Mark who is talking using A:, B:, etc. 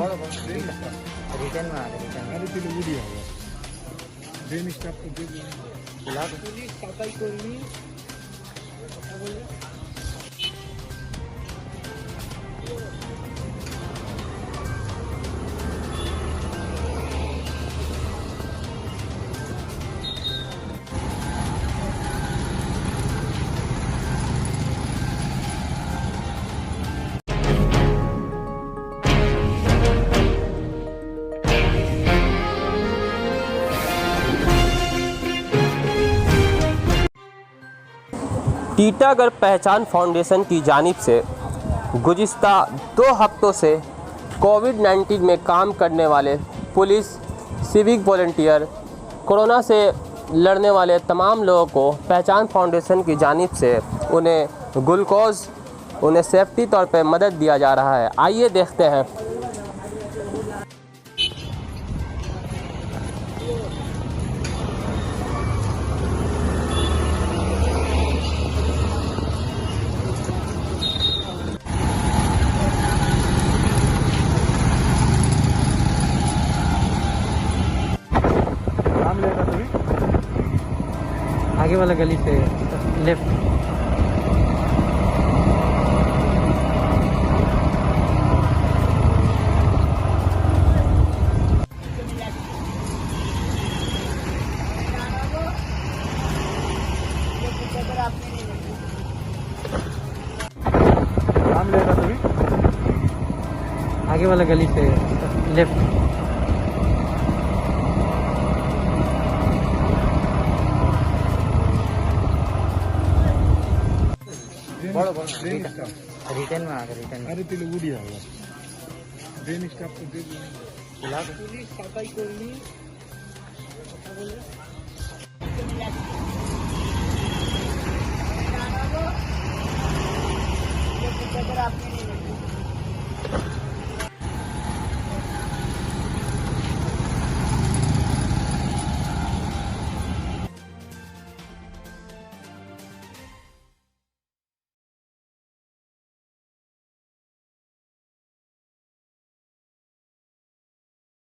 A: Return में आ गए return
B: अरे तिला उडी हवं डेन स्टाफ को दे
A: पुलिस सफाई कर्मी
C: टीटागढ़ पहचान फाउंडेशन की जानिब से गुज़िस्ता 2 हफ्तों से कोविड-19 में काम करने वाले पुलिस, सिविक वॉलंटियर, कोरोना से लड़ने वाले तमाम लोगों को पहचान फाउंडेशन की जानिब से उन्हें ग्लूकोज़, उन्हें सेफ्टी तौर पे मदद दिया जा रहा है। आइए देखते हैं।
B: नाम लेता तुम्ही
A: आगे वाला गली से लेफ्ट
B: नाम लेता तुम्ही
A: आगे वाला गली से लेफ्ट
B: डेन स्टाफ
A: रिटर्न में आ गए रिटर्न
B: अरे तिला उडी हवं डेन स्टाफ को दे
A: पुलिस सफाई कर्मी
B: नाम